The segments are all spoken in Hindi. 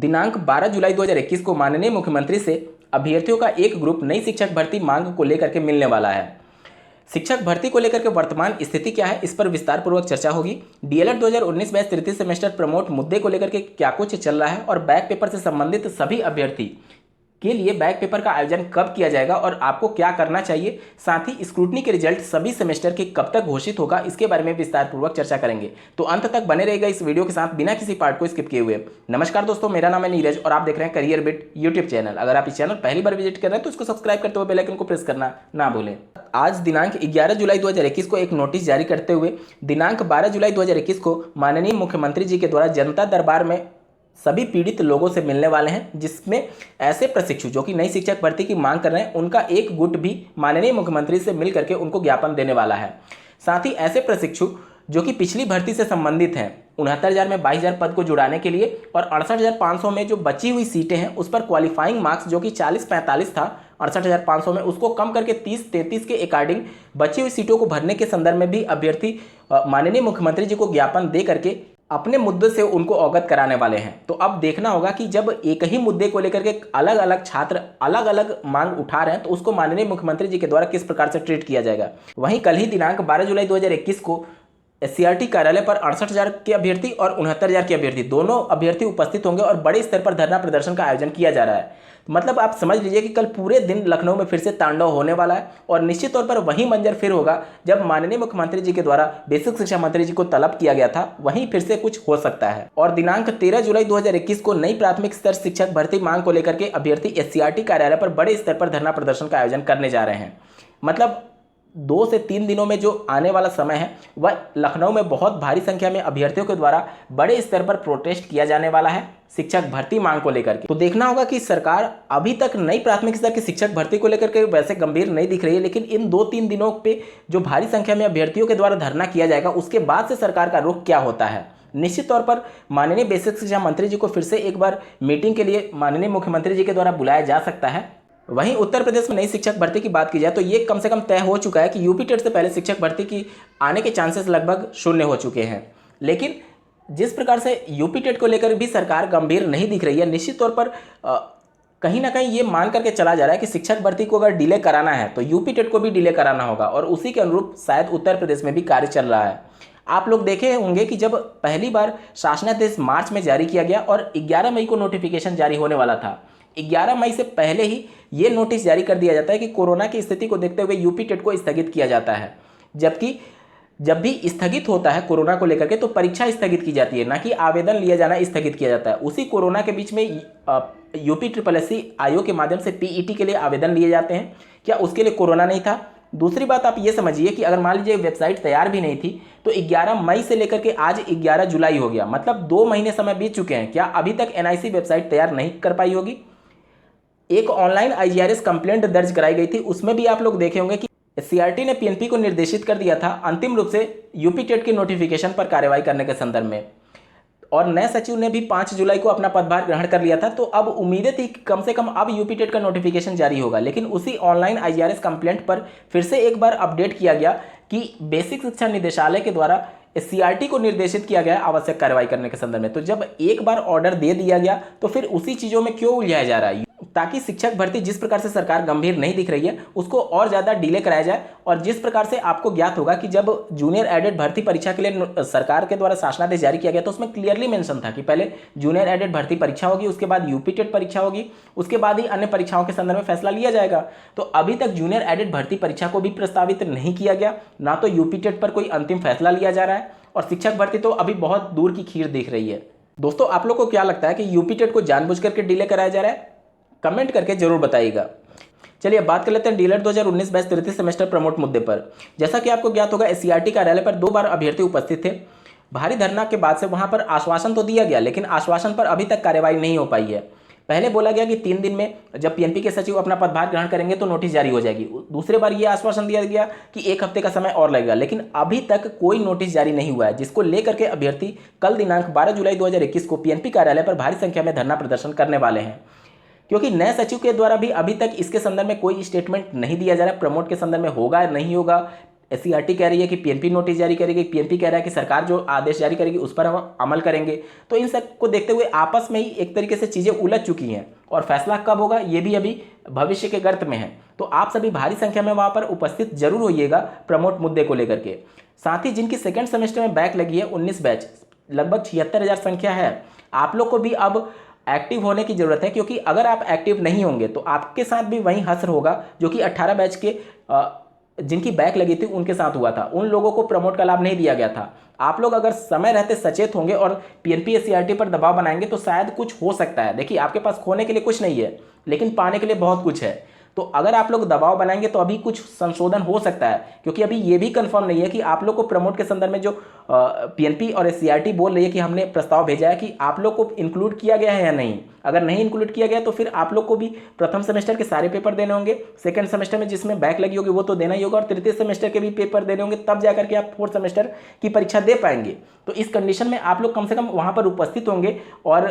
दिनांक 12 जुलाई 2021 को माननीय मुख्यमंत्री से अभ्यर्थियों का एक ग्रुप नई शिक्षक भर्ती मांग को लेकर के मिलने वाला है। शिक्षक भर्ती को लेकर के वर्तमान स्थिति क्या है, इस पर विस्तार पूर्वक चर्चा होगी। डीएलएड 2019 बैच तृतीय सेमेस्टर प्रमोट मुद्दे को लेकर के क्या कुछ चल रहा है और बैक पेपर से संबंधित सभी अभ्यर्थी के लिए बैक पेपर का आयोजन कब किया जाएगा और आपको क्या करना चाहिए, साथ ही स्क्रूटनी के रिजल्ट सभी सेमेस्टर के कब तक घोषित होगा, इसके बारे में विस्तार पूर्वक चर्चा करेंगे। तो अंत तक बने रहेगा इस वीडियो के साथ बिना किसी पार्ट को स्किप किए हुए। नमस्कार दोस्तों, मेरा नाम है नीरज और आप देख रहे हैं करियर बिट यूट्यूब चैनल। अगर आप इस चैनल पहली बार विजिट कर रहे हैं तो इसको सब्सक्राइब करते हुए बेल आइकन को प्रेस करना ना भूलें। आज दिनांक 11 जुलाई 2021 को एक नोटिस जारी करते हुए दिनांक 12 जुलाई 2021 को माननीय मुख्यमंत्री जी के द्वारा जनता दरबार में सभी पीड़ित लोगों से मिलने वाले हैं, जिसमें ऐसे प्रशिक्षु जो कि नई शिक्षक भर्ती की मांग कर रहे हैं उनका एक गुट भी माननीय मुख्यमंत्री से मिल करके उनको ज्ञापन देने वाला है। साथ ही ऐसे प्रशिक्षु जो कि पिछली भर्ती से संबंधित हैं 69,000 में 22,000 पद को जुड़ाने के लिए और 68,500 में जो बची हुई सीटें हैं उस पर क्वालिफाइंग मार्क्स जो कि 40-45 था 68,500 में, उसको कम करके 30-33 के अकॉर्डिंग बची हुई सीटों को भरने के संदर्भ में भी अभ्यर्थी माननीय मुख्यमंत्री जी को ज्ञापन दे करके अपने मुद्दे से उनको अवगत कराने वाले हैं। तो अब देखना होगा कि जब एक ही मुद्दे को लेकर के अलग अलग छात्र अलग अलग मांग उठा रहे हैं तो उसको माननीय मुख्यमंत्री जी के द्वारा किस प्रकार से ट्रीट किया जाएगा। वहीं कल ही दिनांक 12 जुलाई 2021 को एससीईआरटी कार्यालय पर 68,000 के अभ्यर्थी और 69,000 के अभ्यर्थी दोनों अभ्यर्थी उपस्थित होंगे और बड़े स्तर पर धरना प्रदर्शन का आयोजन किया जा रहा है। मतलब आप समझ लीजिए कि कल पूरे दिन लखनऊ में फिर से तांडव होने वाला है और निश्चित तौर पर वही मंजर फिर होगा जब माननीय मुख्यमंत्री जी के द्वारा बेसिक शिक्षा मंत्री जी को तलब किया गया था, वहीं फिर से कुछ हो सकता है। और दिनांक 13 जुलाई 2021 को नई प्राथमिक स्तर शिक्षक भर्ती मांग को लेकर के अभ्यर्थी एससीईआरटी कार्यालय पर बड़े स्तर पर धरना प्रदर्शन का आयोजन करने जा रहे हैं। मतलब 2 से 3 दिनों में जो आने वाला समय है वह लखनऊ में बहुत भारी संख्या में अभ्यर्थियों के द्वारा बड़े स्तर पर प्रोटेस्ट किया जाने वाला है शिक्षक भर्ती मांग को लेकर के। तो देखना होगा कि सरकार अभी तक नई प्राथमिक स्तर की शिक्षक भर्ती को लेकर के वैसे गंभीर नहीं दिख रही है, लेकिन इन 2-3 दिनों पे जो भारी संख्या में अभ्यर्थियों के द्वारा धरना किया जाएगा उसके बाद से सरकार का रुख क्या होता है। निश्चित तौर पर माननीय बेसिक शिक्षा मंत्री जी को फिर से एक बार मीटिंग के लिए माननीय मुख्यमंत्री जी के द्वारा बुलाया जा सकता है। वहीं उत्तर प्रदेश में नई शिक्षक भर्ती की बात की जाए तो ये कम से कम तय हो चुका है कि यूपी टेट से पहले शिक्षक भर्ती की आने के चांसेस लगभग शून्य हो चुके हैं। लेकिन जिस प्रकार से यूपी टेट को लेकर भी सरकार गंभीर नहीं दिख रही है, निश्चित तौर पर कहीं ना कहीं ये मान करके चला जा रहा है कि शिक्षक भर्ती को अगर डिले कराना है तो यूपी टेट को भी डिले कराना होगा और उसी के अनुरूप शायद उत्तर प्रदेश में भी कार्य चल रहा है। आप लोग देखे होंगे कि जब पहली बार शासनादेश मार्च में जारी किया गया और 11 मई को नोटिफिकेशन जारी होने वाला था, 11 मई से पहले ही ये नोटिस जारी कर दिया जाता है कि कोरोना की स्थिति को देखते हुए यूपी टेट को स्थगित किया जाता है। जबकि जब भी स्थगित होता है कोरोना को लेकर के तो परीक्षा स्थगित की जाती है, ना कि आवेदन लिया जाना स्थगित किया जाता है। उसी कोरोना के बीच में यूपी SSSC आयोग के माध्यम से पीईटी के लिए आवेदन लिए जाते हैं। क्या उसके लिए कोरोना नहीं था? दूसरी बात आप ये समझिए कि अगर मान लीजिए वेबसाइट तैयार भी नहीं थी तो 11 मई से लेकर के आज 11 जुलाई हो गया, मतलब 2 महीने समय बीत चुके हैं। क्या अभी तक एनआईसी वेबसाइट तैयार नहीं कर पाई होगी? एक ऑनलाइन आईजीआरएस कंप्लेंट दर्ज कराई गई थी, उसमें भी आप लोग देखे होंगे कि सीआरटी ने पीएनपी को निर्देशित कर दिया था अंतिम रूप से यूपी टेट के नोटिफिकेशन पर कार्रवाई करने के संदर्भ में, और नए सचिव ने भी 5 जुलाई को अपना पदभार ग्रहण कर लिया था। तो अब उम्मीदें थी कि कम से कम अब यूपी टेट का नोटिफिकेशन जारी होगा, लेकिन उसी ऑनलाइन आईजीआरएस कंप्लेंट पर फिर से एक बार अपडेट किया गया कि बेसिक शिक्षा निदेशालय के द्वारा सीआरटी को निर्देशित किया गया आवश्यक कार्रवाई करने के संदर्भ में। तो जब एक बार ऑर्डर दे दिया गया तो फिर उसी चीज़ों में क्यों उलझाया जा रहा है, ताकि शिक्षक भर्ती जिस प्रकार से सरकार गंभीर नहीं दिख रही है उसको और ज़्यादा डिले कराया जाए। और जिस प्रकार से आपको ज्ञात होगा कि जब जूनियर एडेड भर्ती परीक्षा के लिए सरकार के द्वारा शासनादेश जारी किया गया तो उसमें क्लियरली मेंशन था कि पहले जूनियर एडेड भर्ती परीक्षा होगी, उसके बाद यूपी टेट परीक्षा होगी, उसके बाद ही अन्य परीक्षाओं के संदर्भ में फैसला लिया जाएगा। तो अभी तक जूनियर एडेड भर्ती परीक्षा को भी प्रस्तावित नहीं किया गया, ना तो यूपी टेट पर कोई अंतिम फैसला लिया जा रहा है, और शिक्षक भर्ती तो अभी बहुत दूर की खीर दिख रही है। दोस्तों, आप लोग को क्या लगता है कि यूपी टेट को जानबूझ करके डिले कराया जा रहा है? कमेंट करके जरूर बताइएगा। चलिए अब बात कर लेते हैं डीएलएड 2019 बैच तृतीय सेमेस्टर प्रमोट मुद्दे पर। जैसा कि आपको ज्ञात होगा एससीईआरटी कार्यालय पर 2 बार अभ्यर्थी उपस्थित थे। भारी धरना के बाद से वहां पर आश्वासन तो दिया गया, लेकिन आश्वासन पर अभी तक कार्रवाई नहीं हो पाई है। पहले बोला गया कि 3 दिन में जब पीएनपी के सचिव अपना पदभार ग्रहण करेंगे तो नोटिस जारी हो जाएगी। दूसरे बार यह आश्वासन दिया गया कि 1 हफ्ते का समय और लगेगा, लेकिन अभी तक कोई नोटिस जारी नहीं हुआ है, जिसको लेकर के अभ्यर्थी कल दिनांक 12 जुलाई 2021 को पीएनपी कार्यालय पर भारी संख्या में धरना प्रदर्शन करने वाले हैं। क्योंकि नए सचिव के द्वारा भी अभी तक इसके संदर्भ में कोई स्टेटमेंट नहीं दिया जा रहा है, प्रमोट के संदर्भ में होगा या नहीं होगा, एससीईआरटी कह रही है कि पीएनपी नोटिस जारी करेगी, पीएनपी कह रहा है कि सरकार जो आदेश जारी करेगी उस पर हम अमल करेंगे। तो इन सब को देखते हुए आपस में ही एक तरीके से चीज़ें उलझ चुकी हैं और फैसला कब होगा ये भी अभी भविष्य के गर्त में है। तो आप सभी भारी संख्या में वहाँ पर उपस्थित जरूर होइएगा प्रमोट मुद्दे को लेकर के। साथ ही जिनकी सेकेंड सेमेस्टर में बैक लगी है 19 बैच, लगभग 76,000 संख्या है, आप लोग को भी अब एक्टिव होने की जरूरत है, क्योंकि अगर आप एक्टिव नहीं होंगे तो आपके साथ भी वही हश्र होगा जो कि 18 बैच के जिनकी बैक लगी थी उनके साथ हुआ था। उन लोगों को प्रमोट का लाभ नहीं दिया गया था। आप लोग अगर समय रहते सचेत होंगे और पीएनपी एससीईआरटी पर दबाव बनाएंगे तो शायद कुछ हो सकता है। देखिए, आपके पास खोने के लिए कुछ नहीं है, लेकिन पाने के लिए बहुत कुछ है। तो अगर आप लोग दबाव बनाएंगे तो अभी कुछ संशोधन हो सकता है, क्योंकि अभी ये भी कंफर्म नहीं है कि आप लोग को प्रमोट के संदर्भ में जो पीएनपी और एससीईआरटी बोल रही है कि हमने प्रस्ताव भेजा है कि आप लोग को इंक्लूड किया गया है या नहीं। अगर नहीं इंक्लूड किया गया तो फिर आप लोग को भी प्रथम सेमेस्टर के सारे पेपर देने होंगे, सेकंड सेमेस्टर में जिसमें बैक लगी होगी वो तो देना ही होगा, और तृतीय सेमेस्टर के भी पेपर देने होंगे, तब जाकर के आप फोर्थ सेमेस्टर की परीक्षा दे पाएंगे। तो इस कंडीशन में आप लोग कम से कम वहाँ पर उपस्थित होंगे, और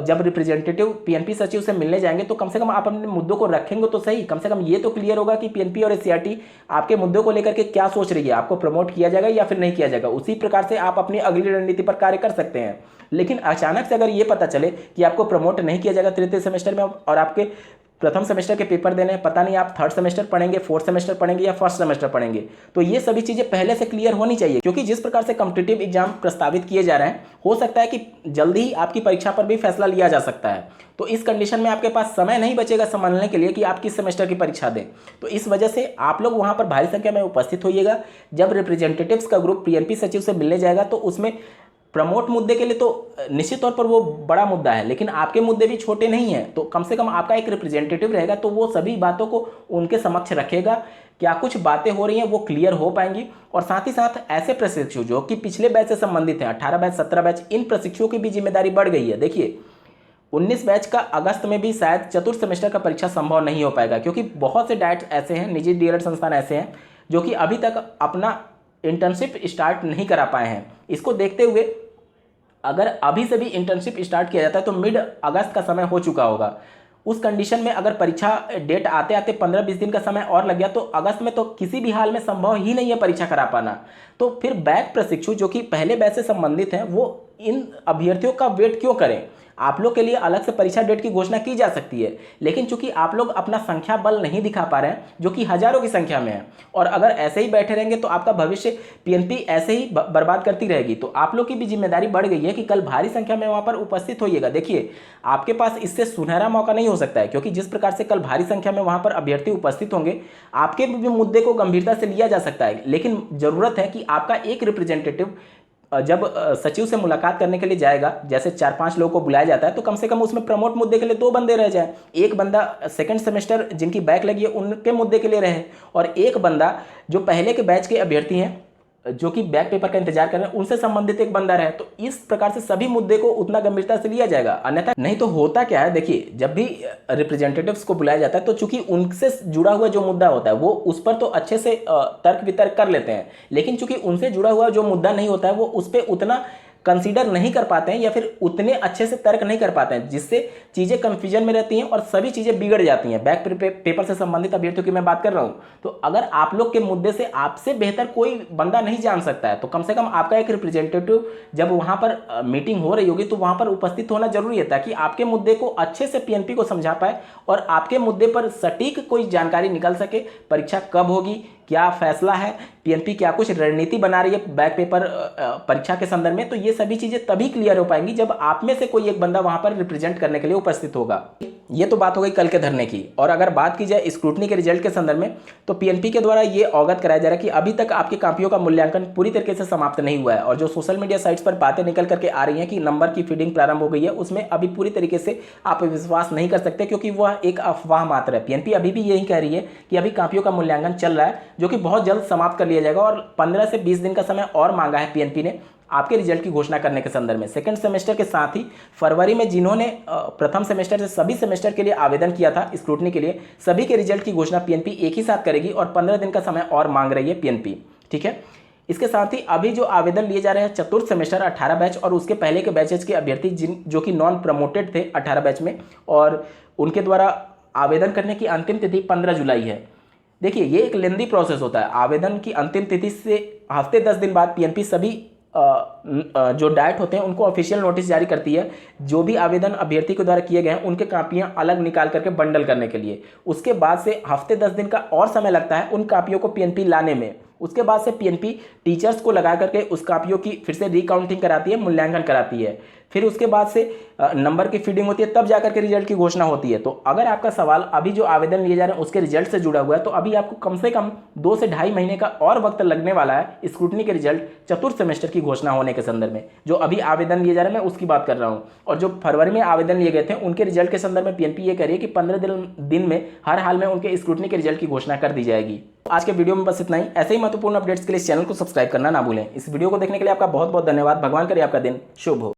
जब रिप्रेजेंटेटिव पीएनपी सचिव से मिलने जाएंगे तो कम से कम आप अपने मुद्दों को रखेंगे तो सही। कम से कम ये तो क्लियर होगा कि पीएनपी और एससीईआरटी आपके मुद्दों को लेकर के क्या सोच रही है, आपको प्रमोट किया जाएगा या फिर नहीं किया जाएगा। उसी प्रकार से आप अपनी अगली रणनीति पर कार्य कर सकते हैं। लेकिन अचानक से अगर ये पता चले कि आपको प्रमोट नहीं किया जाएगा तृतीय सेमेस्टर में और आपके प्रथम सेमेस्टर के पेपर देने हैं, पता नहीं आप थर्ड सेमेस्टर पढ़ेंगे, फोर्थ सेमेस्टर पढ़ेंगे या फर्स्ट सेमेस्टर पढ़ेंगे, तो ये सभी चीज़ें पहले से क्लियर होनी चाहिए। क्योंकि जिस प्रकार से कॉम्पिटिटिव एग्जाम प्रस्तावित किए जा रहे हैं, हो सकता है कि जल्दी ही आपकी परीक्षा पर भी फैसला लिया जा सकता है। तो इस कंडीशन में आपके पास समय नहीं बचेगा संभालने के लिए कि आप किस सेमेस्टर की परीक्षा दें। तो इस वजह से आप लोग वहाँ पर भारी संख्या में उपस्थित होइएगा। जब रिप्रेजेंटेटिव्स का ग्रुप पीएनपी सचिव से मिलने जाएगा तो उसमें प्रमोट मुद्दे के लिए तो निश्चित तौर पर वो बड़ा मुद्दा है, लेकिन आपके मुद्दे भी छोटे नहीं हैं। तो कम से कम आपका एक रिप्रेजेंटेटिव रहेगा तो वो सभी बातों को उनके समक्ष रखेगा, क्या कुछ बातें हो रही हैं वो क्लियर हो पाएंगी। और साथ ही साथ ऐसे प्रशिक्षु जो कि पिछले बैच से संबंधित हैं, 18 बैच 17 बैच, इन प्रशिक्षुओं की भी जिम्मेदारी बढ़ गई है। देखिए, 19 बैच का अगस्त में भी शायद चतुर्थ सेमेस्टर का परीक्षा संभव नहीं हो पाएगा, क्योंकि बहुत से डाइट ऐसे हैं, निजी डीएलएड संस्थान ऐसे हैं जो कि अभी तक अपना इंटर्नशिप स्टार्ट नहीं करा पाए हैं। इसको देखते हुए अगर अभी से भी इंटर्नशिप स्टार्ट किया जाता है तो मिड अगस्त का समय हो चुका होगा। उस कंडीशन में अगर परीक्षा डेट आते आते 15-20 दिन का समय और लग गया तो अगस्त में तो किसी भी हाल में संभव ही नहीं है परीक्षा करा पाना। तो फिर बैच प्रशिक्षु जो कि पहले बैच से संबंधित हैं वो इन अभ्यर्थियों का वेट क्यों करें। आप लोग के लिए अलग से परीक्षा डेट की घोषणा की जा सकती है, लेकिन चूंकि आप लोग अपना संख्या बल नहीं दिखा पा रहे हैं जो कि हजारों की संख्या में है, और अगर ऐसे ही बैठे रहेंगे तो आपका भविष्य पीएनपी ऐसे ही बर्बाद करती रहेगी। तो आप लोग की भी जिम्मेदारी बढ़ गई है कि कल भारी संख्या में वहां पर उपस्थित होइएगा। देखिए, आपके पास इससे सुनहरा मौका नहीं हो सकता है, क्योंकि जिस प्रकार से कल भारी संख्या में वहां पर अभ्यर्थी उपस्थित होंगे, आपके भी मुद्दे को गंभीरता से लिया जा सकता है। लेकिन जरूरत है कि आपका एक रिप्रेजेंटेटिव जब सचिव से मुलाकात करने के लिए जाएगा, जैसे 4-5 लोगों को बुलाया जाता है, तो कम से कम उसमें प्रमोट मुद्दे के लिए 2 बंदे रह जाए। एक बंदा सेकंड सेमेस्टर जिनकी बैक लगी है उनके मुद्दे के लिए रहे, और एक बंदा जो पहले के बैच के अभ्यर्थी हैं जो कि बैक पेपर का इंतजार कर रहे हैं उनसे संबंधित एक बंदा रहे। तो इस प्रकार से सभी मुद्दे को उतना गंभीरता से लिया जाएगा। अन्यथा नहीं तो होता क्या है, देखिए, जब भी रिप्रेजेंटेटिव्स को बुलाया जाता है तो चूंकि उनसे जुड़ा हुआ जो मुद्दा होता है वो उस पर तो अच्छे से तर्क वितर्क कर लेते हैं, लेकिन चूंकि उनसे जुड़ा हुआ जो मुद्दा नहीं होता है वो उस पर उतना कंसीडर नहीं कर पाते हैं या फिर उतने अच्छे से तर्क नहीं कर पाते हैं, जिससे चीज़ें कन्फ्यूजन में रहती हैं और सभी चीज़ें बिगड़ जाती हैं। बैक पेपर से संबंधित अभ्यर्थियों की मैं बात कर रहा हूं। तो अगर आप लोग के मुद्दे से आपसे बेहतर कोई बंदा नहीं जान सकता है तो कम से कम आपका एक रिप्रेजेंटेटिव जब वहां पर मीटिंग हो रही होगी तो वहां पर उपस्थित होना जरूरी है, ताकि आपके मुद्दे को अच्छे से पीएनपी को समझा पाए और आपके मुद्दे पर सटीक कोई जानकारी निकल सके। परीक्षा कब होगी, क्या फैसला है, पीएनपी क्या कुछ रणनीति बना रही है बैक पेपर परीक्षा के संदर्भ में, तो ये सभी चीजें तभी क्लियर हो पाएंगी जब आप में से कोई एक बंदा वहां पर रिप्रेजेंट करने के लिए उपस्थित होगा। ये तो बात हो गई कल के धरने की। और अगर बात की जाए स्क्रूटनी के रिजल्ट के संदर्भ में, तो पीएनपी के द्वारा ये अवगत कराया जा रहा है कि अभी तक आपकी कॉपियों का मूल्यांकन पूरी तरीके से समाप्त नहीं हुआ है, और जो सोशल मीडिया साइट्स पर बातें निकल करके आ रही हैं कि नंबर की फीडिंग प्रारंभ हो गई है, उसमें अभी पूरी तरीके से आप विश्वास नहीं कर सकते, क्योंकि वह एक अफवाह मात्र है। पीएनपी अभी भी यही कह रही है कि अभी कॉपियों का मूल्यांकन चल रहा है, जो कि बहुत जल्द समाप्त कर लिया जाएगा, और 15 से 20 दिन का समय और मांगा है पीएनपी ने आपके रिजल्ट की घोषणा करने के संदर्भ में। सेकंड सेमेस्टर के साथ ही फरवरी में जिन्होंने प्रथम सेमेस्टर से सभी सेमेस्टर के लिए आवेदन किया था स्क्रूटनी के लिए, सभी के रिजल्ट की घोषणा पीएनपी एक ही साथ करेगी, और 15 दिन का समय और मांग रही है पीएनपी। ठीक है, इसके साथ ही अभी जो आवेदन लिए जा रहे हैं चतुर्थ सेमेस्टर 18 बैच और उसके पहले के बैचेज के अभ्यर्थी जो कि नॉन प्रमोटेड थे 18 बैच में, और उनके द्वारा आवेदन करने की अंतिम तिथि 15 जुलाई है। देखिए ये एक लेंदी प्रोसेस होता है। आवेदन की अंतिम तिथि से हफ्ते 10 दिन बाद पीएनपी सभी जो डाइट होते हैं उनको ऑफिशियल नोटिस जारी करती है, जो भी आवेदन अभ्यर्थी के द्वारा किए गए हैं उनके कापियां अलग निकाल करके बंडल करने के लिए। उसके बाद से हफ्ते 10 दिन का और समय लगता है उन कापियों को पीएनपी लाने में। उसके बाद से पीएनपी टीचर्स को लगा करके उस कापियों की फिर से रिकाउंटिंग कराती है, मूल्यांकन कराती है। फिर उसके बाद से नंबर की फीडिंग होती है, तब जाकर के रिजल्ट की घोषणा होती है। तो अगर आपका सवाल अभी जो आवेदन लिए जा रहे हैं उसके रिजल्ट से जुड़ा हुआ है, तो अभी आपको कम से कम 2 से ढाई महीने का और वक्त लगने वाला है स्क्रूटनी के रिजल्ट चतुर्थ सेमेस्टर की घोषणा होने के संदर्भ में। जो अभी आवेदन लिए जा रहे हैं मैं उसकी बात कर रहा हूँ, और जो फरवरी में आवेदन लिए गए थे उनके रिजल्ट के संदर्भ में पीएनपी ये कह रही है कि 15 दिन में हर हाल में उनके स्क्रूटनी के रिजल्ट की घोषणा कर दी जाएगी। आज के वीडियो में बस इतना ही। ऐसे ही महत्वपूर्ण अपडेट्स के लिए इस चैनल को सब्सक्राइब करना ना भूलें। इस वीडियो को देखने के लिए आपका बहुत बहुत धन्यवाद। भगवान करे आपका दिन शुभ हो।